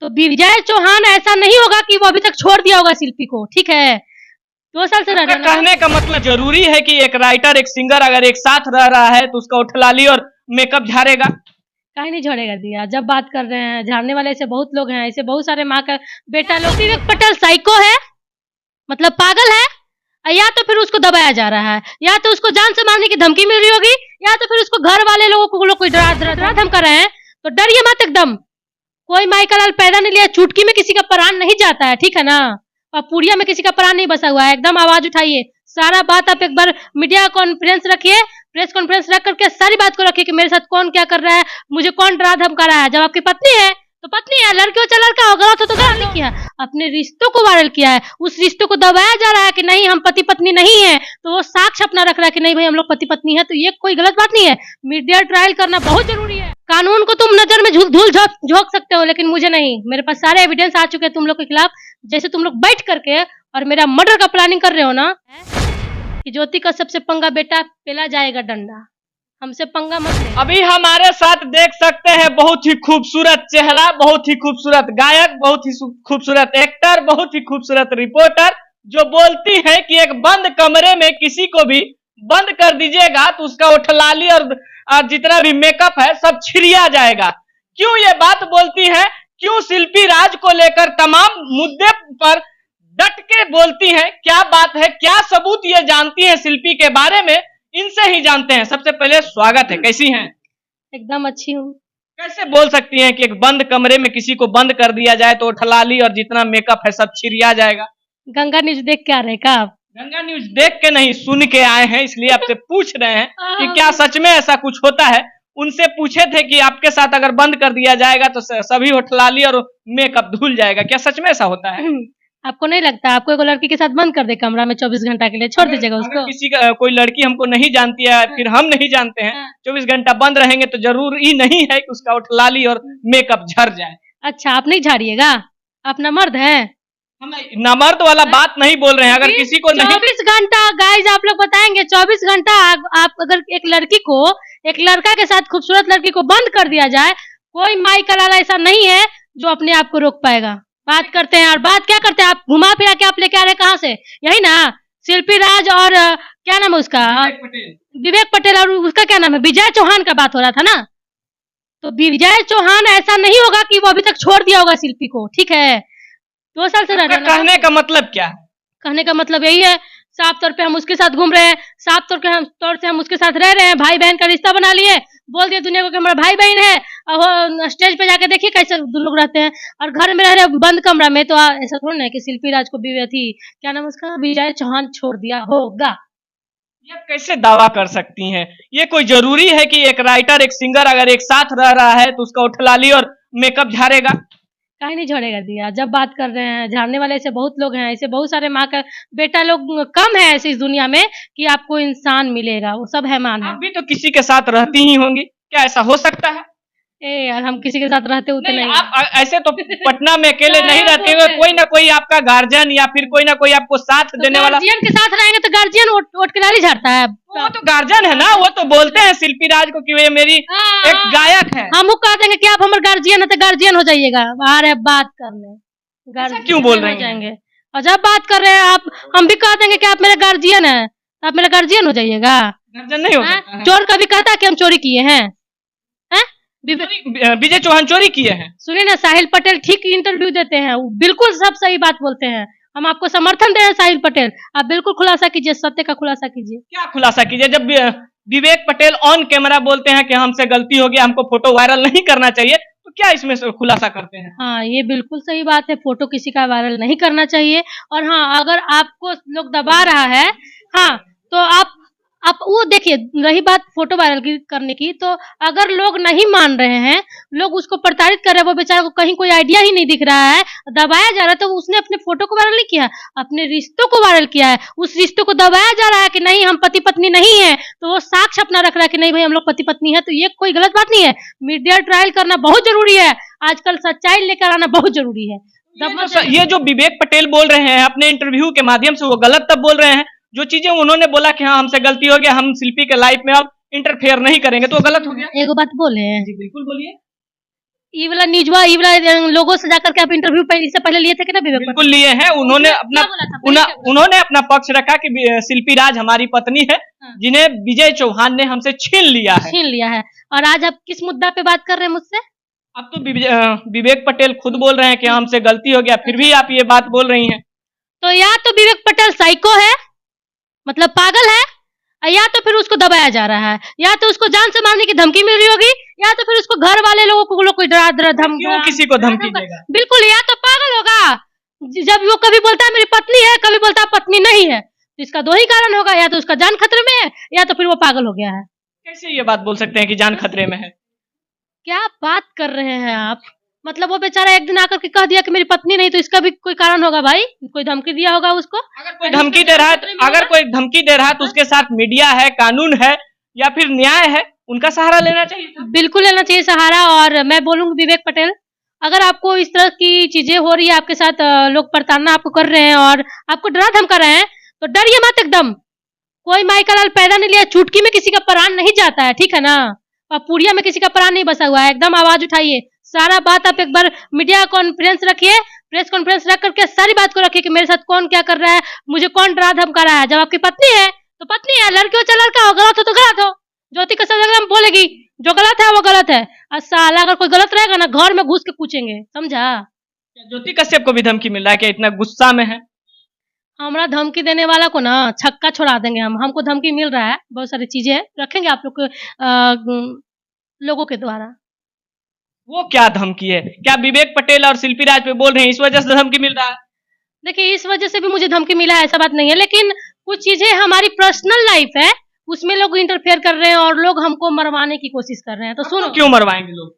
तो विजय चौहान ऐसा नहीं होगा कि वो अभी तक छोड़ दिया होगा शिल्पी को, ठीक है। 2 साल से रह रहे हैं ना। कहने का मतलब जरूरी है कि एक राइटर एक सिंगर अगर एक साथ रह रहा है तो उसका उठलाली और मेकअप झाड़ेगा। काहे नहीं झड़ेगा दिया, जब बात कर रहे हैं झाड़ने वाले ऐसे बहुत लोग हैं, ऐसे बहुत सारे माँ का बेटा लोग। विवेक पटेल साइको है, मतलब पागल है, या तो फिर उसको दबाया जा रहा है, या तो उसको जान से मारने की धमकी मिल रही होगी, या तो फिर उसको घर वाले लोगों को लोग कोई डरा धमका रहे हैं। तो डरिए मत एकदम। कोई माई का लाल पैदा नहीं लिया, चुटकी में किसी का प्राण नहीं जाता है, ठीक है ना। और पुड़िया में किसी का प्राण नहीं बसा हुआ है। एकदम आवाज उठाइए, सारा बात आप एक बार मीडिया कॉन्फ्रेंस रखिए, प्रेस कॉन्फ्रेंस रख करके सारी बात को रखिए कि मेरे साथ कौन क्या कर रहा है, मुझे कौन डरा धमका रहा है। जब आपकी पत्नी है तो पत्नी है, लड़की हो चाहे लड़का हो, गलत हो तो गलत नहीं किया, अपने रिश्तों को वायरल किया है। उस रिश्तों को दबाया जा रहा है कि नहीं हम पति पत्नी नहीं है, तो वो साक्ष्य अपना रख रहा है कि नहीं भाई हम लोग पति पत्नी है। तो ये कोई गलत बात नहीं है, मीडिया ट्रायल करना बहुत जरूरी है। कानून को तुम नजर में धूल झोंक सकते हो, लेकिन मुझे नहीं। मेरे पास सारे एविडेंस आ चुके हैं तुम लोग के खिलाफ। जैसे तुम लोग बैठ करके और मेरा मर्डर का प्लानिंग कर रहे हो ना, कि ज्योति का सबसे पंगा बेटा पेला जाएगा डंडा, हमसे पंगा मत ले। अभी हमारे साथ देख सकते हैं बहुत ही खूबसूरत चेहरा, बहुत ही खूबसूरत गायक, बहुत ही खूबसूरत एक्टर, बहुत ही खूबसूरत रिपोर्टर, जो बोलती है कि एक बंद कमरे में किसी को भी बंद कर दीजिएगा तो उसका उठलाली और जितना भी मेकअप है सब छिड़िया जाएगा। क्यों ये बात बोलती है, क्यों शिल्पी राज को लेकर तमाम मुद्दे पर डट के बोलती हैं, क्या बात है, क्या सबूत ये जानती है शिल्पी के बारे में, इनसे ही जानते हैं। सबसे पहले स्वागत है, कैसी हैं? एकदम अच्छी हूँ। कैसे बोल सकती हैं कि एक बंद कमरे में किसी को बंद कर दिया जाए तो उठलाली और जितना मेकअप है सब छिड़िया जाएगा? गंगा न्यूज देख के आ रहे का आप? गंगा न्यूज देख के नहीं, सुन के आए हैं, इसलिए आपसे पूछ रहे हैं कि क्या सच में ऐसा कुछ होता है। उनसे पूछे थे कि आपके साथ अगर बंद कर दिया जाएगा तो सभी उठलाली और मेकअप धुल जाएगा, क्या सच में ऐसा होता है? आपको नहीं लगता? आपको एक लड़की के साथ बंद कर दे कमरा में 24 घंटा के लिए, छोड़ दीजिएगा उसको? किसी का कोई लड़की हमको नहीं जानती है, फिर हम नहीं जानते हैं, 24 घंटा बंद रहेंगे तो जरूरी नहीं है कि उसका उठलाली और मेकअप झड़ जाए। अच्छा, आप नहीं झाड़िएगा? आप ना मर्द है? हम नामर्द वाला बात नहीं बोल रहे हैं। अगर किसी को नहीं 24 घंटा गाइज आप लोग बताएंगे, 24 घंटा आप अगर एक लड़की को एक लड़का के साथ खूबसूरत लड़की को बंद कर दिया जाए, कोई माई का लाला ऐसा नहीं है जो अपने आप को रोक पाएगा। बात करते हैं, और बात क्या करते हैं आप, घुमा फिरा के आप लेके आ रहे हैं कहाँ से? यही ना, शिल्पी राज और क्या नाम है उसका, विवेक पटेल, और उसका क्या नाम है, विजय चौहान का बात हो रहा था ना। तो विजय चौहान ऐसा नहीं होगा कि वो अभी तक छोड़ दिया होगा शिल्पी को, ठीक है। 2 साल से रह रहे हैं ना। कहने का मतलब क्या है? कहने का मतलब यही है, साफ तौर पे हम उसके साथ घूम रहे हैं, साफ तौर से हम उसके साथ रह रहे हैं, भाई बहन का रिश्ता बना लिए, बोल दिए दुनिया को कि हमारा भाई बहन है। और स्टेज पे जाके देखिए कैसे लोग रहते हैं, और घर में रह रहे बंद कमरा में। तो ऐसा थोड़ा ना कि शिल्पी राज को भी थी, क्या नाम उसका, विजय चौहान छोड़ दिया होगा। ये कैसे दावा कर सकती हैं? ये कोई जरूरी है कि एक राइटर एक सिंगर अगर एक साथ रह रहा है तो उसका उठलाली और मेकअप झाड़ेगा? काहे नहीं झड़ेगा दिया, जब बात कर रहे हैं झाड़ने वाले ऐसे बहुत लोग हैं, ऐसे बहुत सारे माँ का बेटा लोग कम है ऐसे इस दुनिया में कि आपको इंसान मिलेगा, वो सब हैमान है। आप भी तो किसी के साथ रहती ही होंगी, क्या ऐसा हो सकता है? ए यार, हम किसी के साथ रहते होते नहीं। आप ऐसे तो पटना में अकेले नहीं रहते हुए, कोई ना कोई आपका गार्जियन या फिर कोई ना कोई आपको साथ देने वाला। गार्जियन के साथ रहेंगे तो गार्जियन वोट के लाली झाड़ता है। वो तो गार्जियन है ना, वो तो बोलते हैं शिल्पी राज को कि वे मेरी एक गायक है। हम कह देंगे कि आप हमारे गार्जियन है तो गार्जियन हो जाइएगा। अरे बात करने गार्जियन क्यों बोल रहे जाएंगे, और जब बात कर रहे हैं आप, हम भी कह देंगे कि आप मेरे गार्जियन है, आप मेरे गार्जियन हो जाइएगा। गार्जियन नहीं हो सकता है। चोर कभी कहता है कि हम चोरी किए हैं? विजय चौहान चोरी किए हैं? सुनिए ना, साहिल पटेल ठीक इंटरव्यू देते हैं, बिल्कुल सब सही बात बोलते हैं। हम आपको समर्थन दे रहे हैं साहिल पटेल, आप बिल्कुल खुलासा कीजिए, सत्य का खुलासा कीजिए। क्या खुलासा कीजिए? जब विवेक पटेल ऑन कैमरा बोलते हैं कि हमसे गलती हो गया, हमको फोटो वायरल नहीं करना चाहिए, तो क्या इसमें खुलासा करते हैं? हाँ, ये बिल्कुल सही बात है, फोटो किसी का वायरल नहीं करना चाहिए। और हाँ, अगर आपको लोग दबा रहा है, हाँ, तो आप वो देखिए, रही बात फोटो वायरल करने की, तो अगर लोग नहीं मान रहे हैं, लोग उसको प्रताड़ित कर रहे हैं, वो बेचारा को कहीं कोई आइडिया ही नहीं दिख रहा है, दबाया जा रहा है, तो उसने अपने फोटो को वायरल नहीं किया, अपने रिश्तों को वायरल किया है। उस रिश्तों को दबाया जा रहा है कि नहीं हम पति पत्नी नहीं है, तो वो साक्ष्य अपना रख रहा है कि नहीं भाई हम लोग पति पत्नी है। तो ये कोई गलत बात नहीं है, मीडिया ट्रायल करना बहुत जरूरी है, आजकल सच्चाई लेकर आना बहुत जरूरी है। ये जो विवेक पटेल बोल रहे हैं अपने इंटरव्यू के माध्यम से, वो गलत तब बोल रहे हैं जो चीजें उन्होंने बोला कि हाँ हमसे गलती हो गया, हम शिल्पी के लाइफ में अब इंटरफेयर नहीं करेंगे, तो गलत हो गया। एक बात बोले, जी बिल्कुल बोलिए। ये वाला लोगों से जाकर के आप इंटरव्यू इससे पहले लिए थे कि ना विवेक पटेल? बिल्कुल लिए हैं। उन्होंने अपना क्या बोला था? पहले क्या बोला? उन्होंने अपना पक्ष रखा कि शिल्पी राज हमारी पत्नी है, हाँ। जिन्हें विजय चौहान ने हमसे छीन लिया है। छीन लिया है। और आज आप किस मुद्दा पे बात कर रहे हैं मुझसे? अब तो विवेक पटेल खुद बोल रहे हैं कि हमसे गलती हो गया, फिर भी आप ये बात बोल रही हैं। तो या तो विवेक पटेल साइको है, मतलब पागल है, या तो फिर उसको दबाया जा रहा है, या तो उसको जान से मारने की धमकी मिल रही होगी, या तो फिर उसको घर वाले लोगों को कोई क्यों किसी को धमकी देगा? बिल्कुल, या तो पागल होगा। जब वो कभी बोलता है मेरी पत्नी है, कभी बोलता है पत्नी नहीं है, तो इसका दो ही कारण होगा, या तो उसका जान खतरे में है, या तो फिर वो पागल हो गया है। कैसे ये बात बोल सकते हैं कि जान खतरे में है? क्या बात कर रहे हैं आप? मतलब वो बेचारा एक दिन आकर के कह दिया कि मेरी पत्नी नहीं, तो इसका भी कोई कारण होगा भाई, कोई धमकी दिया होगा उसको। अगर कोई धमकी दे रहा है, तो उसके साथ मीडिया है, कानून है, या फिर न्याय है, उनका सहारा लेना चाहिए था। बिल्कुल लेना चाहिए सहारा। और मैं बोलूंगी विवेक पटेल, अगर आपको इस तरह की चीजें हो रही है, आपके साथ लोग प्रताड़ना आपको कर रहे हैं और आपको डरा धमका रहे हैं, तो डरिए मत एकदम। कोई माई का लाल पैदा नहीं लिया, चुटकी में किसी का प्राण नहीं जाता है, ठीक है ना? और पुड़िया में किसी का प्राण नहीं बसा हुआ है। एकदम आवाज उठाइए, सारा बात आप एक बार मीडिया कॉन्फ्रेंस रखिए, प्रेस कॉन्फ्रेंस रख करके सारी बात को रखिए कि मेरे साथ कौन क्या कर रहा है, मुझे कौन डरा धमका रहा है। जब आपकी पत्नी है तो पत्नी है, लड़की हो चाहे लड़का हो, गलत हो तो गलत हो। ज्योति कसम एकदम बोलेगी जो गलत है वो गलत है, और साला अगर कोई गलत रहेगा ना, घर में घुस के पूछेंगे, समझा? ज्योति कश्यप को भी धमकी मिल रहा है कि इतना गुस्सा में है? हमरा धमकी देने वाला को ना छक्का छोड़ा देंगे हम। हमको धमकी मिल रहा है, बहुत सारी चीजें रखेंगे आप लोग लोगों के द्वारा। वो क्या धमकी है? क्या विवेक पटेल और शिल्पी राज पे बोल रहे हैं, इस वजह से धमकी मिल रहा है? देखिए, इस वजह से भी मुझे धमकी मिला है, ऐसा बात नहीं है, लेकिन कुछ चीजें हमारी पर्सनल लाइफ है, उसमें लोग इंटरफेयर कर रहे हैं और लोग हमको मरवाने की कोशिश कर रहे हैं। तो सुनो, क्यों मरवाएंगे लोग?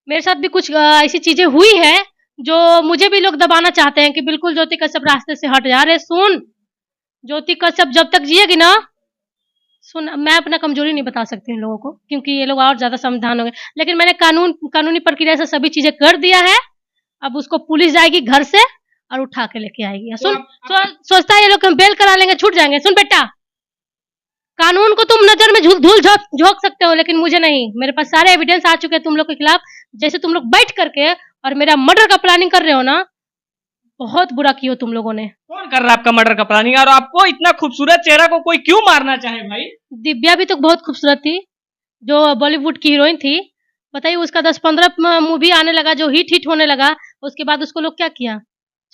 मेरे साथ भी कुछ ऐसी चीजें हुई है जो मुझे भी लोग दबाना चाहते हैं कि बिल्कुल ज्योति कश्यप रास्ते से हट जा रहे। सुन, ज्योति कश्यप जब तक जिएगी ना, सुन, मैं अपना कमजोरी नहीं बता सकती इन लोगों को, क्योंकि ये लोग और ज्यादा समाधान हो गए, लेकिन मैंने कानूनी प्रक्रिया से सभी चीजें कर दिया है। अब उसको पुलिस जाएगी घर से और उठा के लेके आएगी। सुन, सोचता है ये लोग बेल करा लेंगे, छूट जाएंगे। सुन बेटा, कानून को तुम नजर में धूल झोंक सकते हो, लेकिन मुझे नहीं। मेरे पास सारे एविडेंस आ चुके हैं तुम लोग के खिलाफ। जैसे तुम लोग बैठ करके और मेरा मर्डर का प्लानिंग कर रहे हो ना, बहुत बुरा किया तुम लोगों ने। कौन कर रहा है आपका मर्डर का प्लानिंग? और आपको इतना खूबसूरत चेहरा को कोई क्यों मारना चाहे भाई? दिव्या भी तो बहुत खूबसूरत थी, जो बॉलीवुड की हीरोइन थी। बताइए, उसका 10-15 मूवी आने लगा, जो हिट होने लगा, उसके बाद उसको लोग क्या किया?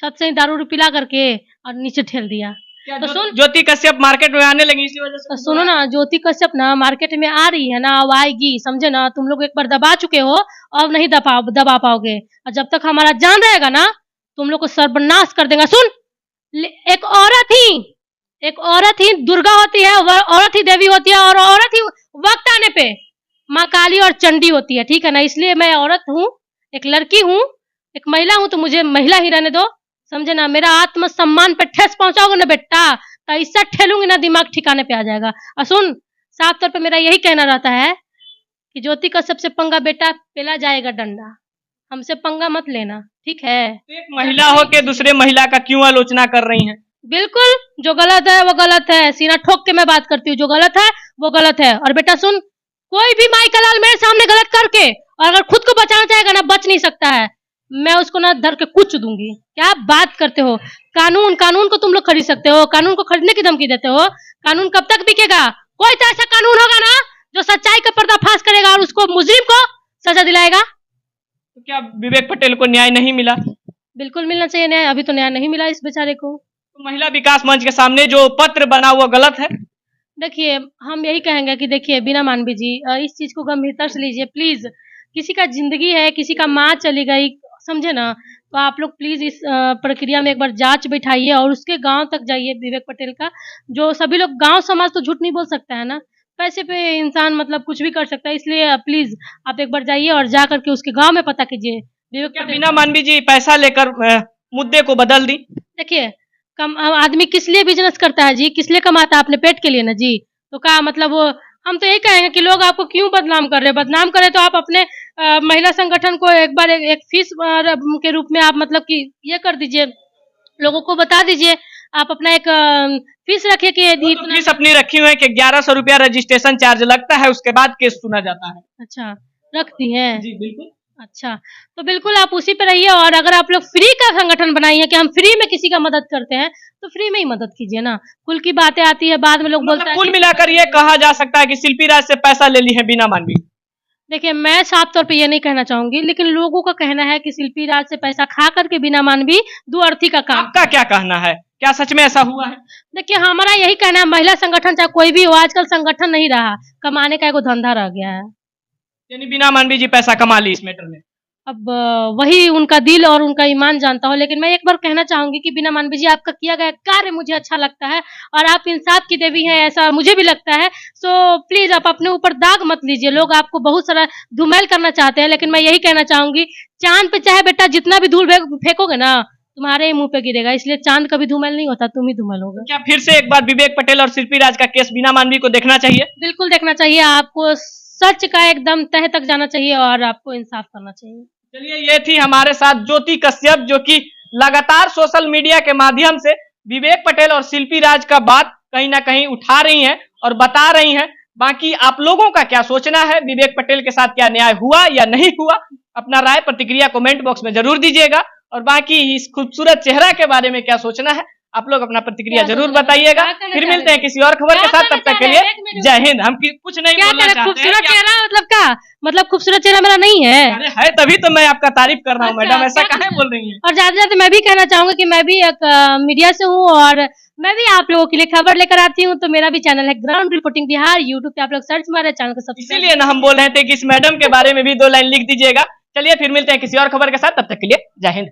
छत से ही दारू पिला करके और नीचे ठेल दिया। तो सुन, ज्योति कश्यप मार्केट में आने लगी इसी वजह से। सुनो ना, ज्योति कश्यप ना मार्केट में आ रही है ना, अब आएगी, समझे ना? तुम लोग एक बार दबा चुके हो, अब नहीं दबा पाओगे, और जब तक हमारा जान रहेगा ना, तुम लोग को सर्वनाश कर देगा। सुन, एक औरत ही दुर्गा होती है, औरत ही देवी होती है, और औरत ही वक्त आने पे माँ काली और चंडी होती है, ठीक है ना? इसलिए मैं औरत हूँ, एक लड़की हूँ, एक महिला हूँ, तो मुझे महिला ही रहने दो, समझे ना? मेरा आत्मसम्मान पे ठेस पहुंचाओगे ना बेटा, तो इससे ठेलूंगी ना, दिमाग ठिकाने पे आ जाएगा। और सुन, साफ तौर पे मेरा यही कहना रहता है कि ज्योति कश्यप से पंगा बेटा पेला जाएगा डंडा, हमसे पंगा मत लेना, ठीक है? एक महिला हो के दूसरे महिला का क्यों आलोचना कर रही हैं? बिल्कुल, जो गलत है वो गलत है, सीना ठोक के मैं बात करती हूँ, जो गलत है वो गलत है। और बेटा सुन, कोई भी माई का लाल मेरे सामने गलत करके और अगर खुद को बचाना चाहेगा ना, बच नहीं सकता है, मैं उसको ना धर के कुछ दूंगी। क्या बात करते हो? कानून को तुम लोग खरीद सकते हो, कानून को खरीदने की धमकी देते हो। कानून कब तक बिकेगा? कोई तो ऐसा कानून होगा ना जो सच्चाई का पर्दाफाश करेगा और उसको मुजरिम को सजा दिलाएगा। तो क्या विवेक पटेल को न्याय नहीं मिला? बिल्कुल मिलना चाहिए न्याय, अभी तो न्याय नहीं मिला इस बेचारे को। तो महिला विकास मंच के सामने जो पत्र बना हुआ गलत है? देखिए, हम यही कहेंगे कि देखिए बीना मानवी जी, इस चीज को गंभीरता से लीजिए प्लीज। किसी का जिंदगी है, किसी का माँ चली गई, समझे ना? तो आप लोग प्लीज इस प्रक्रिया में एक बार जांच बिठाइए और उसके गांव तक जाइए विवेक पटेल का। जो सभी लोग, गांव समाज तो झूठ नहीं बोल सकता है ना, पैसे पे इंसान मतलब कुछ भी कर सकता है, इसलिए प्लीज आप एक बार जाइए और जा करके उसके गांव में पता कीजिए। विवेक क्या बीना मानवी जी पैसा लेकर मुद्दे को बदल दी? देखिए, आदमी किस लिए बिजनेस करता है जी? किस लिए कमाता है? अपने पेट के लिए ना जी। तो क्या मतलब वो, हम तो यही कहेंगे कि लोग आपको क्यों बदनाम कर रहे हैं? बदनाम करे तो आप अपने महिला संगठन को एक बार एक फीस के रूप में आप मतलब कि ये कर दीजिए, लोगों को बता दीजिए, आप अपना एक फीस रखिए कि तो फीस अपनी रखी हुई है कि 1100 रुपया रजिस्ट्रेशन चार्ज लगता है, उसके बाद केस सुना जाता है। अच्छा, रखती है जी बिल्कुल। अच्छा, तो बिल्कुल आप उसी पे रहिए और अगर आप लोग फ्री का संगठन बनाई है कि हम फ्री में किसी का मदद करते हैं, तो फ्री में ही मदद कीजिए ना। कुल की बातें आती है, बाद में लोग बोलता मतलब है कुल कि मिलाकर ये कहा जा सकता है कि शिल्पी राज से पैसा ले ली है बीना मानवी। देखिए, मैं साफ तौर पे ये नहीं कहना चाहूँगी, लेकिन लोगों का कहना है कि शिल्पी राज से पैसा खा कर के बिना मानवी दुअर्थी का काम आपका क्या कहना है? क्या सच में ऐसा हुआ है? देखिए, हमारा यही कहना है महिला संगठन चाहे कोई भी हो, आजकल संगठन नहीं रहा, कमाने का एगो धंधा रह गया है। यानी बीना मानवी जी पैसा कमा ली इस मैटर में। अब वही उनका दिल और उनका ईमान जानता हो, लेकिन मैं एक बार कहना चाहूँगी कि बिना मानवी जी आपका किया गया कार्य मुझे अच्छा लगता है और आप इंसाफ की देवी हैं ऐसा मुझे भी लगता है। सो प्लीज़ आप अपने ऊपर दाग मत लीजिए, लोग आपको बहुत सारा धूमिल करना चाहते हैं, लेकिन मैं यही कहना चाहूँगी चाँद पे चाहे बेटा जितना भी धूल फेंकोगे ना, तुम्हारे ही मुँह पे गिरेगा, इसलिए चाँद कभी धूमिल नहीं होता, तुम ही धूमिल होगे। क्या फिर से एक बार विवेक पटेल और शिल्पी राज का केस बीना मानवी को देखना चाहिए? बिल्कुल देखना चाहिए, आपको सच का एकदम तह तक जाना चाहिए और आपको इंसाफ करना चाहिए। चलिए, ये थी हमारे साथ ज्योति कश्यप, जो कि लगातार सोशल मीडिया के माध्यम से विवेक पटेल और शिल्पी राज का बात कहीं ना कहीं उठा रही हैं और बता रही हैं। बाकी आप लोगों का क्या सोचना है, विवेक पटेल के साथ क्या न्याय हुआ या नहीं हुआ, अपना राय प्रतिक्रिया कमेंट बॉक्स में जरूर दीजिएगा। और बाकी इस खूबसूरत चेहरा के बारे में क्या सोचना है, आप लोग अपना प्रतिक्रिया जरूर बताइएगा। फिर मिलते हैं किसी और खबर के साथ, तब तक के लिए जय हिंद। हम कुछ नहीं क्या बोलना तेरा चाहते हैं खूबसूरत कि चेहरा मतलब क्या? मतलब खूबसूरत चेहरा मेरा नहीं है। अरे है तभी तो मैं आपका तारीफ कर रहा हूँ अच्छा, मैडम, ऐसा क्या काहे बोल रही हैं? और ज़्यादा मैं भी कहना चाहूँगी कि मैं भी एक मीडिया से हूँ और मैं भी आप लोगों के लिए खबर लेकर आती हूँ, तो मेरा भी चैनल है ग्राउंड रिपोर्टिंग बिहार, यूट्यूब पे आप लोग सर्च मारें, चैनल को सब्सक्राइब इसीलिए ना हम बोल रहे थे कि इस मैडम के बारे में भी 2 लाइन लिख दीजिएगा। चलिए फिर मिलते हैं किसी और खबर के साथ, तब तक के लिए जय हिंद।